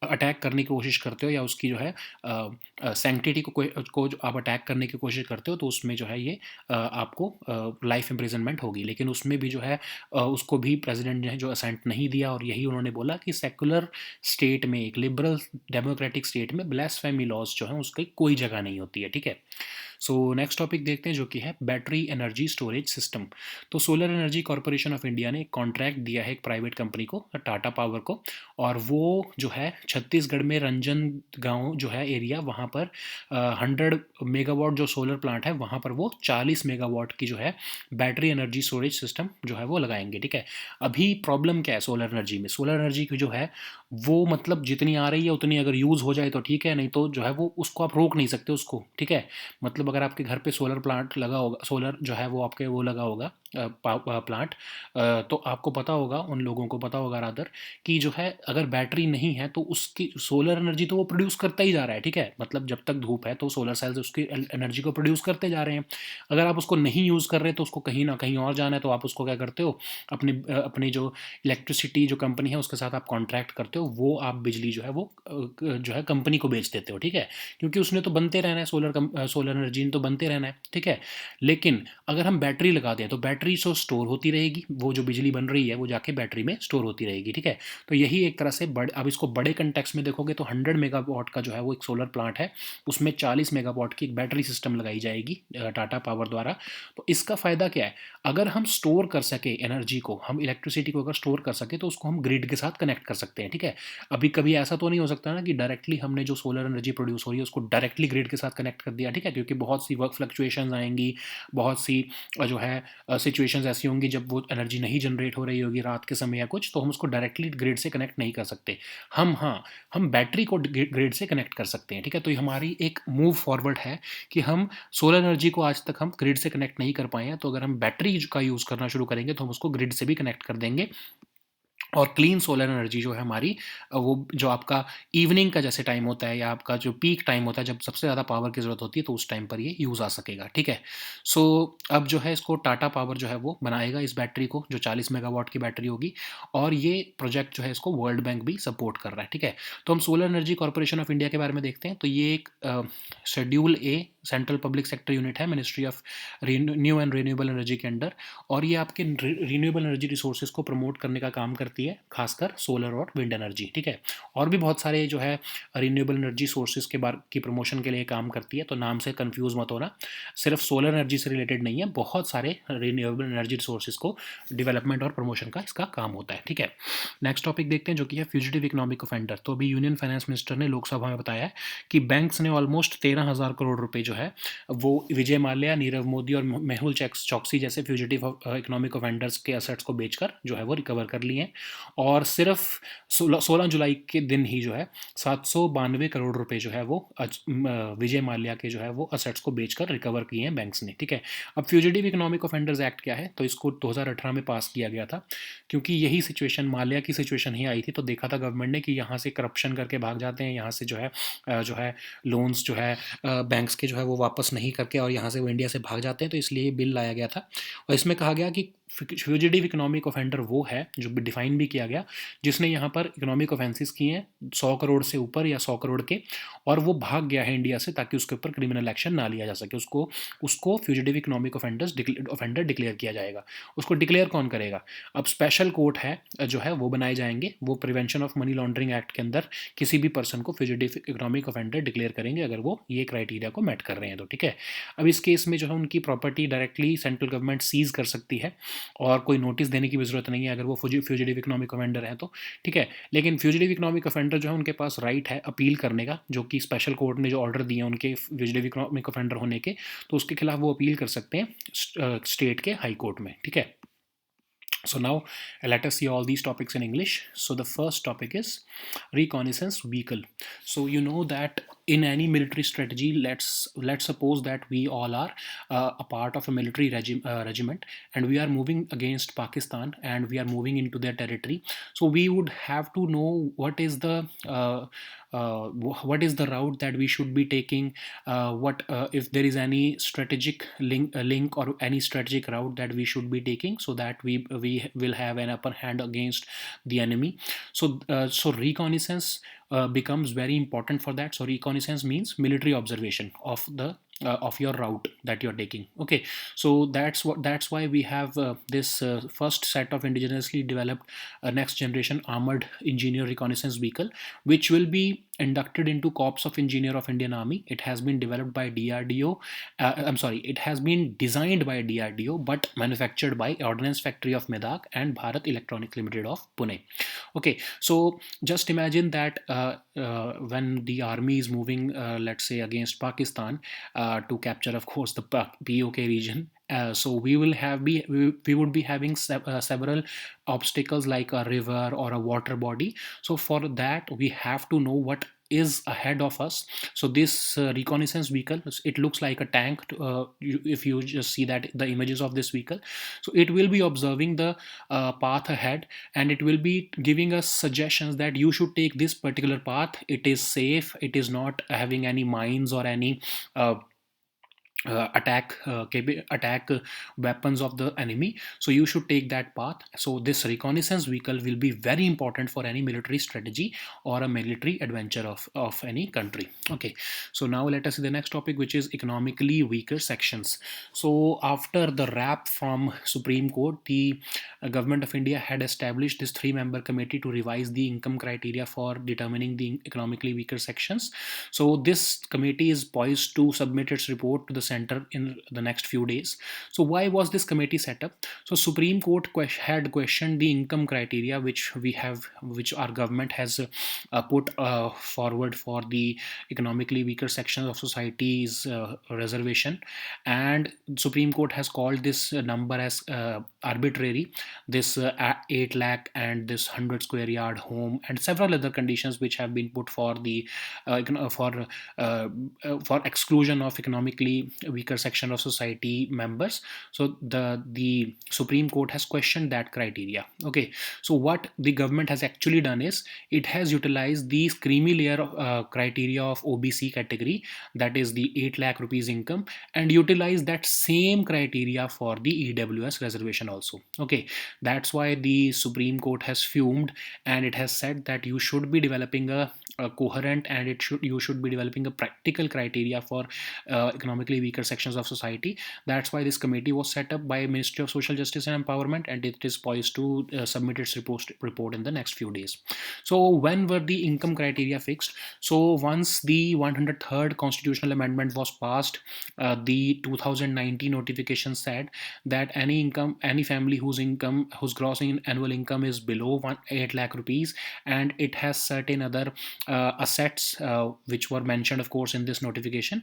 Speaker 1: अटैक करने की कोशिश करते हो या उसकी जो है सैंक्टिटी को जो आप अटैक करने की कोशिश करते हो, तो उसमें जो है ये आपको लाइफ इम्प्रिजनमेंट होगी। लेकिन उसमें भी जो है उसको भी प्रेसिडेंट ने जो असेंट नहीं दिया, और यही उन्होंने बोला कि सेकुलर स्टेट में, एक लिबरल डेमोक्रेटिक स्टेट में ब्लेसफेमी लॉज जो है उसकी कोई जगह नहीं होती है, ठीक है। सो नेक्स्ट टॉपिक देखते हैं जो कि है बैटरी एनर्जी स्टोरेज सिस्टम। तो solar energy corporation of India ने एक कॉन्ट्रैक्ट दिया है एक प्राइवेट कंपनी को, टाटा पावर को, और वो जो है छत्तीसगढ़ में रंजन गांव जो है एरिया, वहाँ पर 100 मेगावाट जो सोलर प्लांट है वहाँ पर वो 40 मेगावाट की जो है बैटरी एनर्जी स्टोरेज सिस्टम जो है वो लगाएंगे, ठीक है। अभी प्रॉब्लम क्या है सोलर एनर्जी में? सोलर एनर्जी की जो है वो मतलब जितनी आ रही है उतनी अगर यूज़ हो जाए तो ठीक है, नहीं तो जो है वो उसको आप रोक नहीं सकते उसको, ठीक है। मतलब अगर आपके घर पे सोलर प्लांट लगा होगा, सोलर जो है वो आपके वो लगा होगा प्लांट, तो आपको पता होगा, उन लोगों को पता होगा रादर, कि जो है अगर बैटरी नहीं है तो उसकी सोलर एनर्जी तो वो प्रोड्यूस करता ही जा रहा है, ठीक है। मतलब जब तक धूप है तो सोलर सेल्स उसकी एनर्जी को प्रोड्यूस करते जा रहे हैं। अगर आप उसको नहीं यूज़ कर रहे तो उसको कहीं ना कहीं और जाना है, तो आप उसको क्या करते हो, अपनी जो इलेक्ट्रिसिटी जो कंपनी है उसके साथ आप कॉन्ट्रैक्ट करते हो, वो आप बिजली जो है वो जो है कंपनी को बेच देते हो, ठीक है। क्योंकि उसने तो बनते रहना है, सोलर एनर्जी ने तो बनते रहना है, ठीक है। लेकिन अगर हम बैटरी लगा दें तो बैटरी तो स्टोर होती रहेगी, वो जो बिजली बन रही है वो जाके बैटरी में स्टोर होती रहेगी, ठीक है। तो यही एक तरह से अब इसको बड़े कंटेक्स में देखोगे तो 100 मेगावाट का जो है वो एक सोलर प्लांट है, उसमें 40 मेगावाट की एक बैटरी सिस्टम लगाई जाएगी टाटा पावर द्वारा। तो इसका फ़ायदा क्या है? अगर हम स्टोर कर सके एनर्जी को, हम इलेक्ट्रिसिटी को अगर स्टोर कर सके तो उसको हम ग्रिड के साथ कनेक्ट कर सकते हैं, ठीक है। अभी कभी ऐसा तो नहीं हो सकता ना कि डायरेक्टली हमने जो सोलर एनर्जी प्रोड्यूस हो रही है उसको डायरेक्टली ग्रिड के साथ कनेक्ट कर दिया, ठीक है, क्योंकि बहुत सी वर्क फ्लक्चुएशंस आएंगी, बहुत सी जो है सिचुएशंस ऐसी होंगी जब वो एनर्जी नहीं जनरेट हो रही होगी रात के समय या कुछ, तो हम उसको डायरेक्टली ग्रिड से कनेक्ट नहीं कर सकते। हम बैटरी को ग्रिड से कनेक्ट कर सकते हैं, ठीक है। तो ये हमारी एक मूव फॉरवर्ड है कि हम सोलर एनर्जी को आज तक हम ग्रिड से कनेक्ट नहीं कर पाए हैं, तो अगर हम बैटरी का यूज़ करना शुरू करेंगे तो हम उसको ग्रिड से भी कनेक्ट कर देंगे। और क्लीन सोलर एनर्जी जो है हमारी, वो जो आपका इवनिंग का जैसे टाइम होता है या आपका जो पीक टाइम होता है जब सबसे ज़्यादा पावर की ज़रूरत होती है, तो उस टाइम पर ये यूज़ आ सकेगा, ठीक है। सो अब जो है इसको टाटा पावर जो है वो बनाएगा इस बैटरी को, जो 40 मेगावाट की बैटरी होगी, और ये प्रोजेक्ट जो है इसको वर्ल्ड बैंक भी सपोर्ट कर रहा है, ठीक है। तो हम solar energy corporation of India के बारे में देखते हैं। तो ये एक शेड्यूल ए सेंट्रल पब्लिक सेक्टर यूनिट है ministry of new and renewable energy के अंडर, और ये आपके रिन्यूएबल एनर्जी रिसोर्सेज को प्रमोट करने का काम करती है, खासकर सोलर और विंड एनर्जी, ठीक है। और भी बहुत सारे जो है रिन्यूएबल एनर्जी सोर्सेज की प्रमोशन के लिए काम करती है, तो नाम से कंफ्यूज मत होना, सिर्फ सोलर एनर्जी से रिलेटेड नहीं है, बहुत सारे रिन्यूएबल एनर्जी रिसोर्सेज को डेवलपमेंट और प्रमोशन का इसका काम होता है, ठीक है। नेक्स्ट टॉपिक देखते हैं जो कि है फ्यूजिटिव इकोनॉमिक ऑफेंडर। तो अभी यूनियन फाइनेंस मिनिस्टर ने लोकसभा में बताया है कि बैंक्स ने ऑलमोस्ट 13,000 करोड़ रुपए जो है वो विजय माल्या, नीरव मोदी और मेहुल चौकसी जैसे फ्यूजिटिव इकोनॉमिक ऑफेंडर्स के असेट्स को बेचकर जो है वो रिकवर कर लिए हैं। और सिर्फ 16 जुलाई के दिन ही जो है 792 करोड़ रुपए जो है वो विजय माल्या के जो है वो असेट्स को बेचकर रिकवर किए हैं बैंक्स ने, ठीक है। अब फ्यूजिटिव इकोनॉमिक ऑफेंडर्स एक्ट क्या है, तो इसको 2018 में पास किया गया था, क्योंकि यही सिचुएशन, माल्या की सिचुएशन ही आई थी। तो देखा था गवर्नमेंट ने कि यहाँ से करप्शन करके भाग जाते हैं, यहाँ से जो है लोन्स जो है बैंक्स के जो है वो वापस नहीं करके और यहाँ से वो इंडिया से भाग जाते हैं, तो इसलिए ये बिल लाया गया था। और इसमें कहा गया कि फ्यूजिटिव इकोनॉमिक ऑफेंडर वो है, जो डिफाइन भी किया गया, जिसने यहाँ पर इकोनॉमिक ऑफेंसेस किए हैं 100 करोड़ से ऊपर या 100 करोड़ के, और वो भाग गया है इंडिया से ताकि उसके ऊपर क्रिमिनल एक्शन ना लिया जा सके, उसको फ्यूजिटिव इकोनॉमिक ऑफेंडर डिक्लेयर किया जाएगा। उसको डिक्लेयर कौन करेगा? अब स्पेशल कोर्ट है जो है वो बनाए जाएंगे, वो prevention of money laundering act के अंदर किसी भी पर्सन को फ्यूजिटिव इकोनॉमिक ऑफेंडर डिक्लेयर करेंगे अगर वो ये क्राइटेरिया को मेट कर रहे हैं तो, ठीक है। अब इस केस में जो है उनकी property directly central government seize कर सकती है और कोई नोटिस देने की भी जरूरत नहीं है अगर वो फ्यूजिटिव इकोनॉमिक ऑफेंडर है तो, ठीक है। लेकिन फ्यूजिटिव इकोनॉमिक ऑफेंडर जो है उनके पास राइट है अपील करने का, जो कि स्पेशल कोर्ट ने जो ऑर्डर दिए उनके फ्यूजिटिव इकोनॉमिक ऑफेंडर होने के, तो उसके खिलाफ वो अपील कर सकते हैं स्टेट के हाई कोर्ट में, ठीक है। So now let us see all these topics in English. So the first topic is reconnaissance vehicle. So you know that in any military strategy, let's suppose that we all are a part of a military regiment, and we are moving against Pakistan and we are moving into their territory. So we would have to know what is the route that we should be taking, what if there is any strategic link or any strategic route that we should be taking, so that we will have an upper hand against the enemy. So reconnaissance becomes very important for that. So reconnaissance means military observation of your route that you're taking. Okay, so that's why we have this first set of indigenously developed next generation armored engineer reconnaissance vehicle, which will be inducted into Corps of Engineer of Indian Army. It has been developed by DRDO. It has been designed by DRDO but manufactured by Ordnance Factory of Medak and Bharat Electronics Limited of Pune. Okay, so just imagine that when the army is moving, let's say against Pakistan, to capture, of course, the POK region. So we would be having several obstacles like a river or a water body. So for that we have to know what is ahead of us. So this reconnaissance vehicle, it looks like a tank if you just see that the images of this vehicle. So it will be observing the path ahead, and it will be giving us suggestions that you should take this particular path. It is safe, it is not having any mines or any attack weapons of the enemy, so you should take that path. So this reconnaissance vehicle will be very important for any military strategy or a military adventure of any country. Okay, so now let us see the next topic, which is economically weaker sections. So after the wrap from Supreme Court, the government of India had established this 3-member committee to revise the income criteria for determining the economically weaker sections. So this committee is poised to submit its report to the center in the next few days. So why was this committee set up? So Supreme Court had questioned the income criteria which our government has put forward for the economically weaker sections of society's reservation, and Supreme Court has called this number as arbitrary. This 8 lakh and this 100 square yard home and several other conditions which have been put for the for exclusion of economically weaker section of society members. So the Supreme Court has questioned that criteria. Okay, so what the government has actually done is it has utilized the creamy layer criteria of OBC category, that is the 8 lakh rupees income, and utilize that same criteria for the EWS reservation also. Okay, that's why the Supreme Court has fumed, and it has said that you should be developing a coherent and you should be developing a practical criteria for economically weaker sections of society. That's why this committee was set up by Ministry of Social Justice and Empowerment, and it is poised to submit its report in the next few days. So when were the income criteria fixed? So once the 103rd constitutional amendment was passed, the 2019 notification said that any any family whose gross annual income is below 8 lakh rupees, and it has certain other assets which were mentioned, of course, in this notification,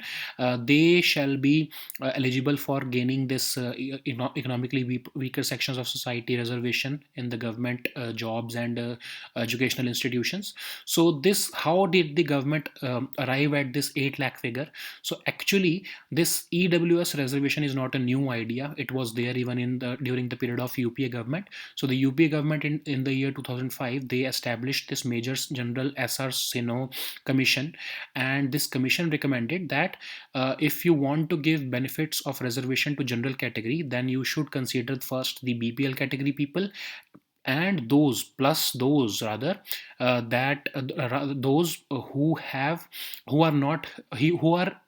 Speaker 1: they shall be eligible for gaining this economically weaker sections of society reservation in the government jobs and educational institutions. So this, how did the government arrive at this 8 lakh figure? So actually, this EWS reservation is not a new idea. It was there even during the period of UPA government. So the UPA government in the year 2005, they established this Major General SR Sino commission, and this commission recommended that if you want to give benefits of reservation to general category, then you should consider first the BPL category people, and those plus those rather that those who are not who are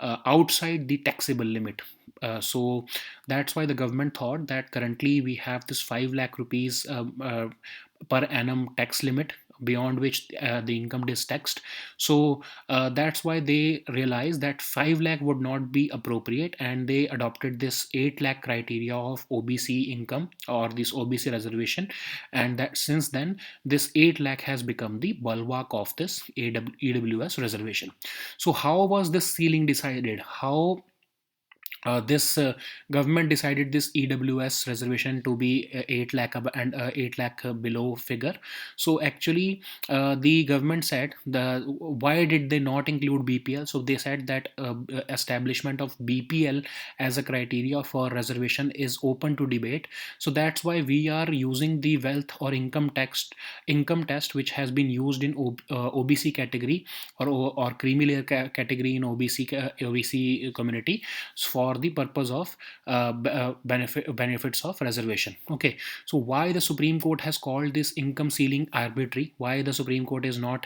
Speaker 1: outside the taxable limit. So that's why the government thought that currently we have this 5 lakh rupees per annum tax limit, beyond which the income is taxed. So that's why they realized that 5 lakh would not be appropriate, and they adopted this 8 lakh criteria of OBC income or this OBC reservation. And that since then, this 8 lakh has become the bulwark of this EWS reservation. So how was this ceiling decided? How this government decided this EWS reservation to be 8 lakh and 8 lakh below figure? So actually, the government said, why did they not include BPL? So they said that establishment of BPL as a criteria for reservation is open to debate. So that's why we are using the wealth or income test which has been used in OBC category or creamy layer category in OBC community for the purpose of benefits of reservation. Okay, so why the Supreme Court has called this income ceiling arbitrary? Why the Supreme Court is not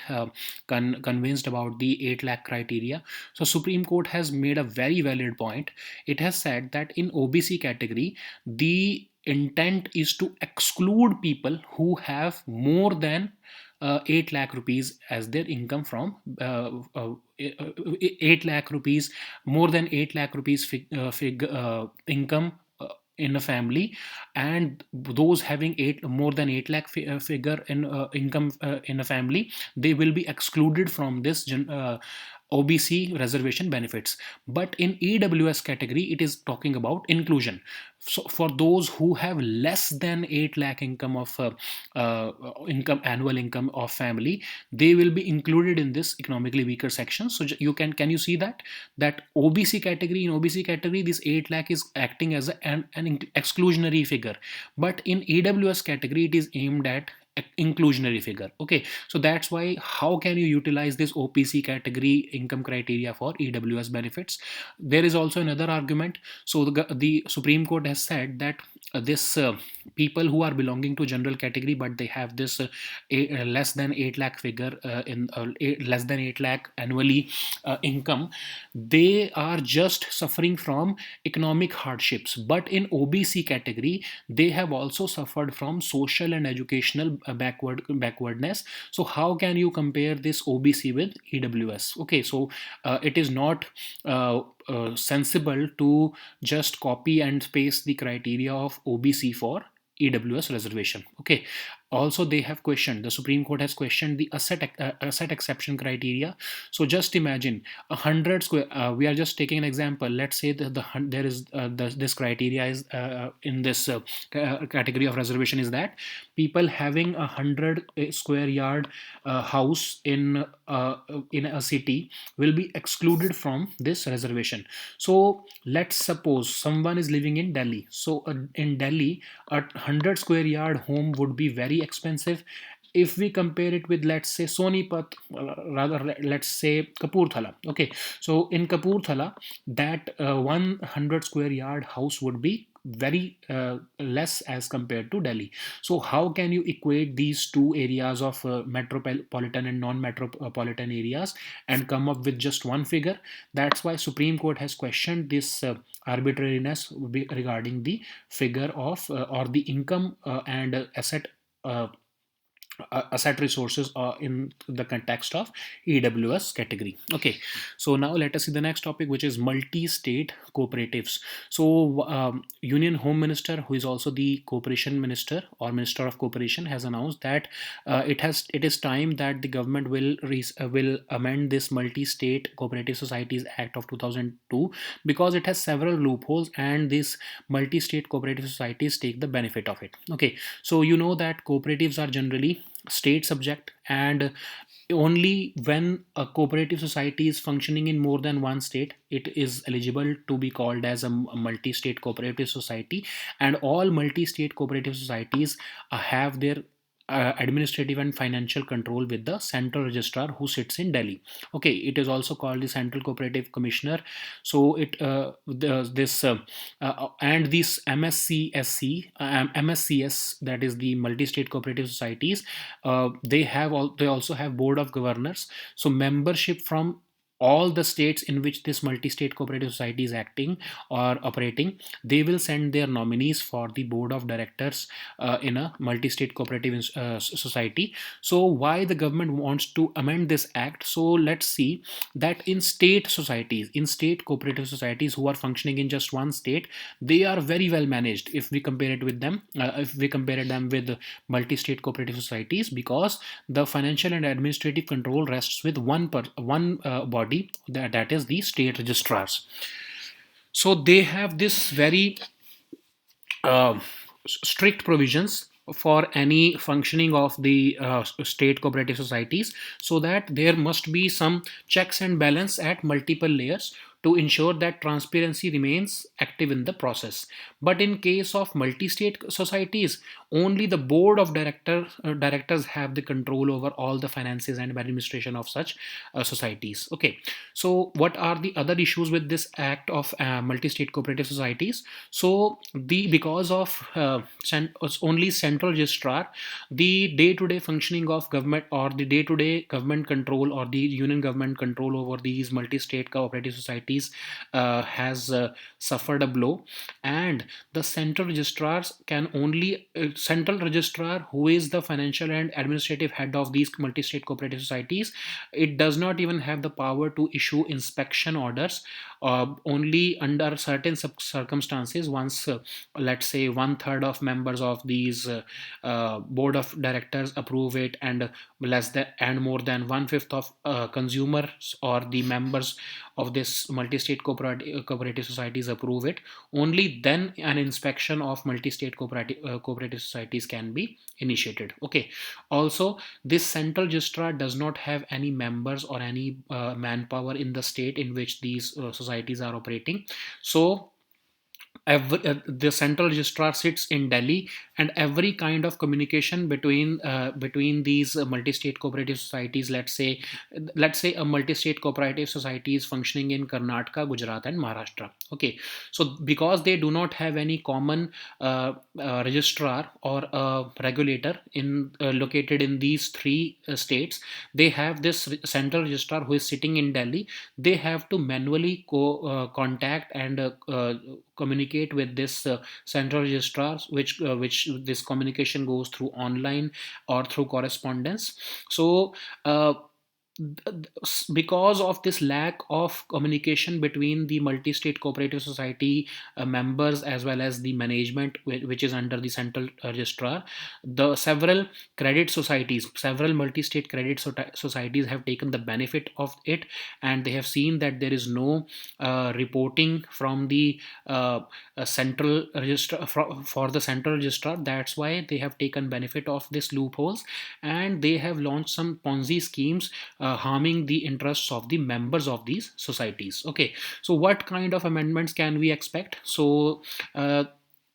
Speaker 1: convinced about the 8 lakh criteria? So Supreme Court has made a very valid point. It has said that in OBC category, the intent is to exclude people who have more than 8 lakh rupees as their income from 8 lakh rupees, more than 8 lakh rupees income in a family, and those having more than 8 lakh figure in income in a family, they will be excluded from this OBC reservation benefits. But in EWS category, it is talking about inclusion. So for those who have less than 8 lakh income of income annual income of family, they will be included in this economically weaker section. So you can you see that OBC category, in OBC category, this 8 lakh is acting as an exclusionary figure, but in EWS category it is aimed at inclusionary figure. Okay, so that's why, how can you utilize this OPC category income criteria for EWS benefits? There is also another argument. So the Supreme Court has said that this people who are belonging to general category, but they have this less than 8 lakh figure less than 8 lakh annually income, they are just suffering from economic hardships. But in OBC category, they have also suffered from social and educational backwardness. So how can you compare this OBC with EWS? Okay, so it is not sensible to just copy and paste the criteria of OBC for EWS reservation. Okay, also they have questioned, the Supreme Court has questioned the asset exception criteria. So just imagine 100 square, we are just taking an example. Let's say that there is this criteria is in this category of reservation is that people having 100 square yard house in a city will be excluded from this reservation. So let's suppose someone is living in Delhi. So in Delhi, a 100 square yard home would be very expensive. If we compare it with, let's say, Sonipat, rather let's say Kapurthala. Okay, so in Kapurthala, that 100 square yard house would be very less as compared to Delhi. So how can you equate these two areas of metropolitan and non-metropolitan areas and come up with just one figure? That's why Supreme Court has questioned this arbitrariness regarding the figure of or the income and asset asset resources in the context of EWS category. Okay, so now let us see the next topic, which is multi-state cooperatives. So Union Home Minister, who is also the Cooperation Minister or Minister of Cooperation, has announced that it is time that the government will amend this Multi-State Cooperative Societies Act of 2002, because it has several loopholes and these multi-state cooperative societies take the benefit of it. Okay, so you know that cooperatives are generally state subject, and only when a cooperative society is functioning in more than one state, it is eligible to be called as a multi-state cooperative society. And all multi-state cooperative societies have their administrative and financial control with the central registrar who sits in Delhi. Okay, it is also called the Central Cooperative Commissioner. So and this MSCS, that is the multi-state cooperative societies, they also have board of governors. So membership from all the states in which this multi-state cooperative society is acting or operating, they will send their nominees for the board of directors in a multi-state cooperative society. So why the government wants to amend this act? So let's see that in state cooperative societies who are functioning in just one state, they are very well managed if we compare it with them, if we compare them with multi-state cooperative societies, because the financial and administrative control rests with one body, that is the state registrars. So they have this very uh, strict provisions for any functioning of the state cooperative societies, so that there must be some checks and balance at multiple layers to ensure that transparency remains active in the process. But in case of multi-state societies, only the board of directors have the control over all the finances and administration of such societies. Okay, so what are the other issues with this act of multi-state cooperative societies? So the because of only central registrar, the day-to-day functioning of government, or the day-to-day government control, or the union government control over these multi-state cooperative societies has suffered a blow. And the central registrars can only central registrar, who is the financial and administrative head of these multi-state cooperative societies, it does not even have the power to issue inspection orders. Only under certain circumstances, once let's say one third of members of these board of directors approve it, and more than one fifth of consumers or the members of this multi-state cooperative societies approve it, only then an inspection of multi-state cooperative societies can be initiated. Okay, also this central registrar does not have any members or any manpower in the state in which these societies are operating. So the central registrar sits in Delhi, and every kind of communication between these multi-state cooperative societies, let's say a multi-state cooperative society is functioning in Karnataka, Gujarat, and Maharashtra. Okay, so because they do not have any common registrar or regulator in located in these three states, they have this central registrar who is sitting in Delhi. They have to manually contact and communicate with this central registrars, which this communication goes through online or through correspondence. So because of this lack of communication between the multi-state cooperative society members as well as the management, which is under the central registrar, the several multi-state credit societies have taken the benefit of it, and they have seen that there is no reporting from the central register for the central registrar. That's why they have taken benefit of this loopholes, and they have launched some Ponzi schemes harming the interests of the members of these societies. Okay, so what kind of amendments can we expect? So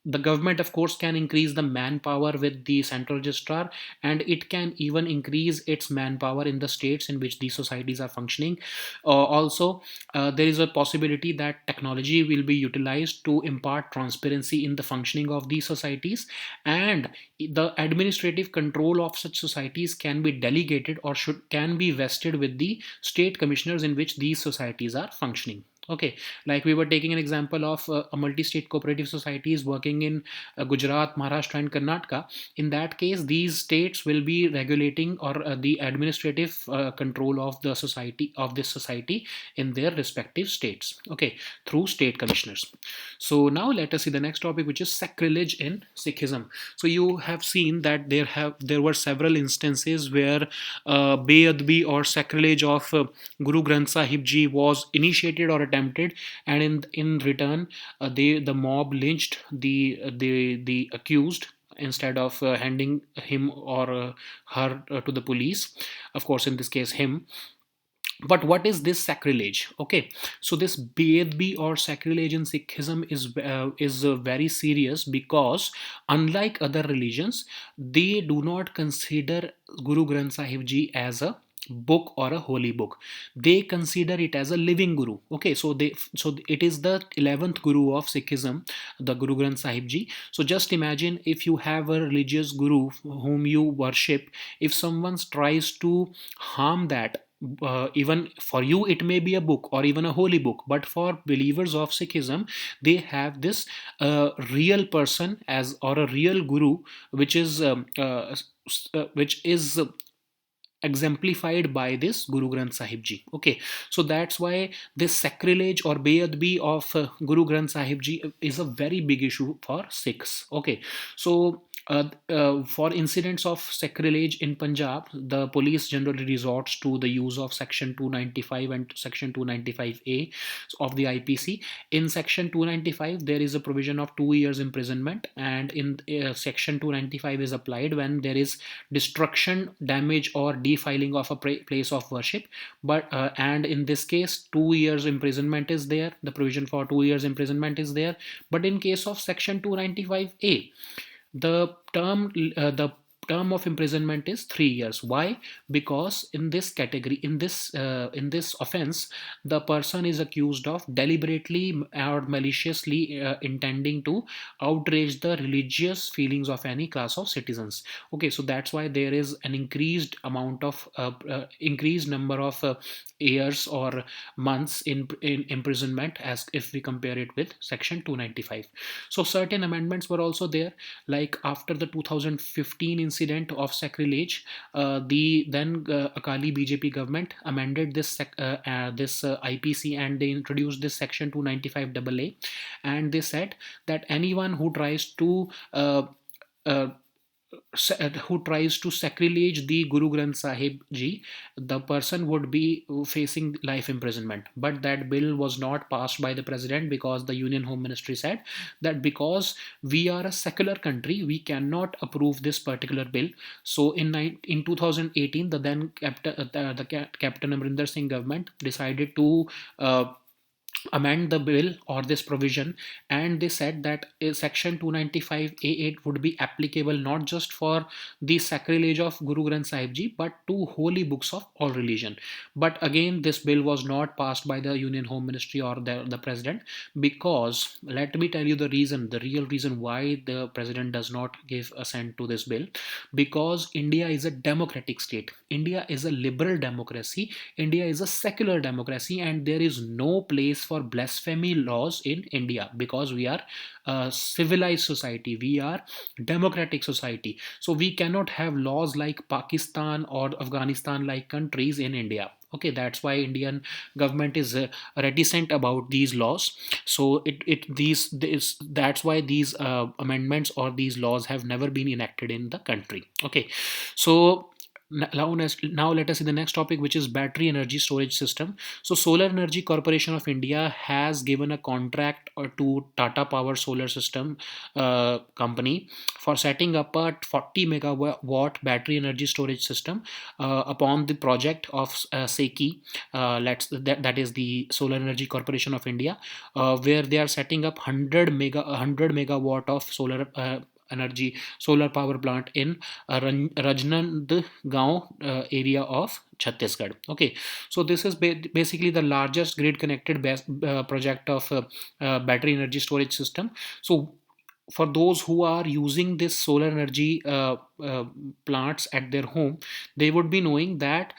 Speaker 1: the government of course can increase the manpower with the central registrar, and it can even increase its manpower in the states in which these societies are functioning. Also there is a possibility that technology will be utilized to impart transparency in the functioning of these societies, and the administrative control of such societies can be delegated or can be vested with the state commissioners in which these societies are functioning. Okay, like we were taking an example of a multi-state cooperative societies working in Gujarat, Maharashtra, and Karnataka. In that case, these states will be regulating or the administrative control of the society of this society in their respective states. Okay, through state commissioners. So now let us see the next topic, which is sacrilege in Sikhism. So you have seen that there were several instances where beadbi or sacrilege of Guru Granth Sahib Ji was initiated or attempted, and in return, the mob lynched the accused instead of handing him or her to the police. Of course, in this case, him. But what is this sacrilege? Okay, so this bedbi or sacrilege in Sikhism is very serious, because unlike other religions, they do not consider Guru Granth Sahib Ji as a book or a holy book. They consider it as a living guru. Okay, so it is the 11th guru of Sikhism, the Guru Granth Sahib Ji. So just imagine, if you have a religious guru whom you worship, if someone tries to harm that, even for you it may be a book or even a holy book, but for believers of Sikhism, they have this real person as or a real guru, which is exemplified by this Guru Granth Sahib Ji. Okay, so that's why this sacrilege or beadbi of Guru Granth Sahib Ji is a very big issue for Sikhs. Okay, so for incidents of sacrilege in Punjab, the police generally resorts to the use of Section 295 and Section 295A of the IPC. In Section 295, there is a provision of 2 years imprisonment, and in Section 295 is applied when there is destruction, damage, or defiling of a place of worship. But and in this case, 2 years imprisonment is there. The provision for 2 years imprisonment is there. But in case of Section 295A, the term of imprisonment is 3 years. Why? Because in this category, in this offense, the person is accused of deliberately or maliciously intending to outrage the religious feelings of any class of citizens. Okay, so that's why there is an increased number of years or months in imprisonment, as if we compare it with Section 295. So certain amendments were also there, like after the 2015 incident of sacrilege, the then Akali BJP government amended this IPC, and they introduced this Section 295 AA, and they said that anyone uh, who tries to sacrilege the Guru Granth Sahib Ji, the person would be facing life imprisonment. But that bill was not passed by the president, because the Union Home Ministry said that because we are a secular country, we cannot approve this particular bill. So in 2018, the then Captain Amrinder Singh government decided to amend the bill or this provision, and they said that Section 295A8 would be applicable not just for the sacrilege of Guru Granth Sahib Ji, but to holy books of all religion. But again, this bill was not passed by the Union Home Ministry or the president, because let me tell you the real reason why the president does not give assent to this bill. Because India is a democratic state, India is a liberal democracy, India is a secular democracy, and there is no place for blasphemy laws in India, because we are a civilized society, we are democratic society. So we cannot have laws like Pakistan or Afghanistan like countries in India. Okay, that's why Indian government is reticent about these laws. So that's why these amendments or these laws have never been enacted in the country. Okay, so now let us see the next topic, which is battery energy storage system. So Solar Energy Corporation of India has given a contract to Tata Power Solar System company for setting up a 40 megawatt battery energy storage system upon the project of SECI, that is the Solar Energy Corporation of India, where they are setting up 100 megawatt of solar power plant in Rajnandgaon area of Chhattisgarh. Okay, so this is basically the largest grid connected project of battery energy storage system. So for those who are using this solar energy plants at their home, they would be knowing that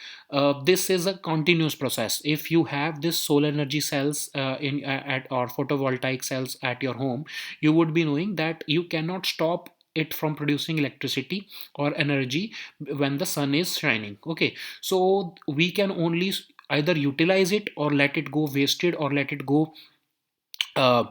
Speaker 1: this is a continuous process. If you have this solar energy cells in at or photovoltaic cells at your home, you would be knowing that you cannot stop it from producing electricity or energy when the sun is shining. Okay, so we can only either utilize it or let it go wasted or let it go, uh,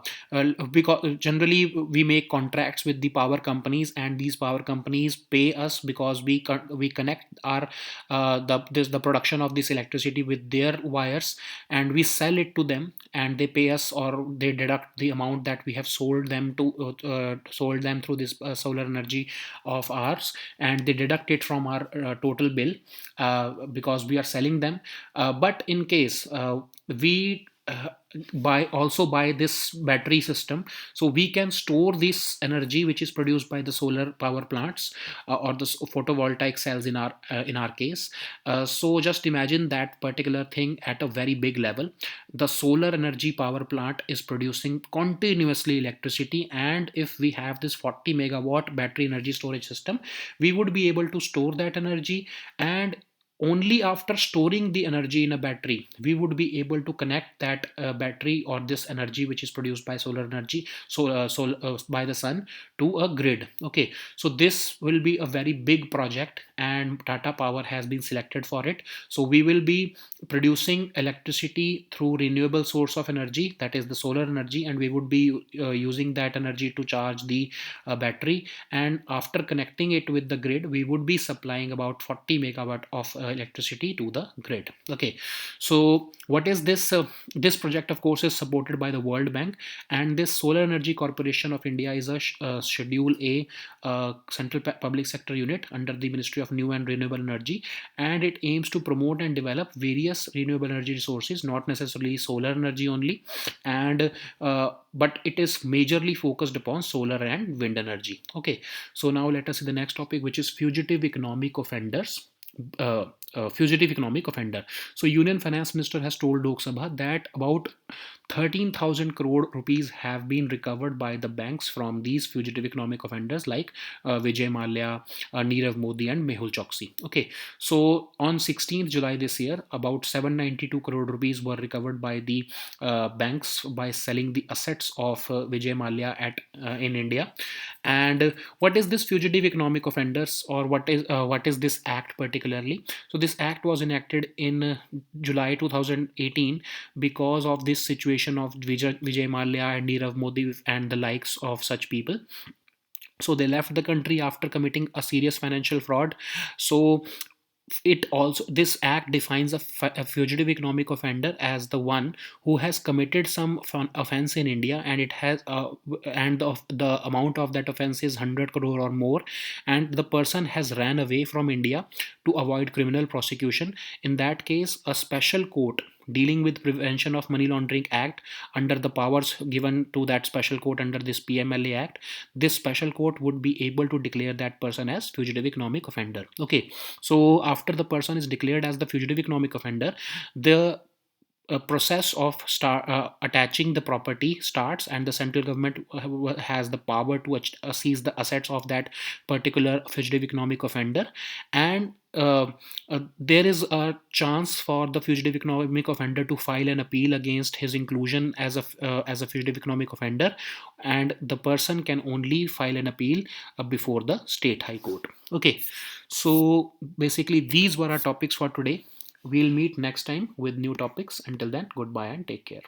Speaker 1: because generally we make contracts with the power companies, and these power companies pay us because we connect our the production of this electricity with their wires, and we sell it to them, and they pay us, or they deduct the amount that we have sold them through this solar energy of ours, and they deduct it from our total bill, because we are selling them. But in case we buy this battery system, so we can store this energy which is produced by the solar power plants, or the photovoltaic cells in our case. So just imagine that particular thing at a very big level. The solar energy power plant is producing continuously electricity, and if we have this 40 megawatt battery energy storage system, we would be able to store that energy. And only after storing the energy in a battery, we would be able to connect that battery or this energy which is produced by solar energy, by the sun, to a grid. Okay, so this will be a very big project, and Tata Power has been selected for it. So we will be producing electricity through renewable source of energy, that is the solar energy, and we would be using that energy to charge the battery. And after connecting it with the grid, we would be supplying about 40 megawatt of electricity to the grid. Okay, so what is this? This project, of course, is supported by the World Bank, and this Solar Energy Corporation of India is a Schedule A central public sector unit under the Ministry of New and Renewable Energy, and it aims to promote and develop various renewable energy resources, not necessarily solar energy only, and but it is majorly focused upon solar and wind energy. Okay, so now let us see the next topic, which is fugitive economic offenders. Fugitive economic offender. So Union Finance Minister has told Lok Sabha that about 13,000 crore rupees have been recovered by the banks from these fugitive economic offenders like Vijay Mallya, Nirav Modi, and Mehul Choksi. Okay, so on 16th July this year, about 792 crore rupees were recovered by the banks by selling the assets of Vijay Mallya at in India. And what is this fugitive economic offenders, or what is this act particularly? So this act was enacted in July 2018 because of this situation of Vijay Mallya and Nirav Modi and the likes of such people. So they left the country after committing a serious financial fraud. So it also, this act defines a fugitive economic offender as the one who has committed some offense in India, and it has and the amount of that offense is 100 crore or more, and the person has ran away from India to avoid criminal prosecution. In that case, a special court dealing with Prevention of Money Laundering Act, under the powers given to that special court under this PMLA Act, this special court would be able to declare that person as fugitive economic offender. Okay, so after the person is declared as the fugitive economic offender, the process of attaching the property starts, and the central government has the power to seize the assets of that particular fugitive economic offender. And there is a chance for the fugitive economic offender to file an appeal against his inclusion as a fugitive economic offender, and the person can only file an appeal before the state high court. Okay, so basically these were our topics for today. We'll meet next time with new topics. Until then, goodbye and take care.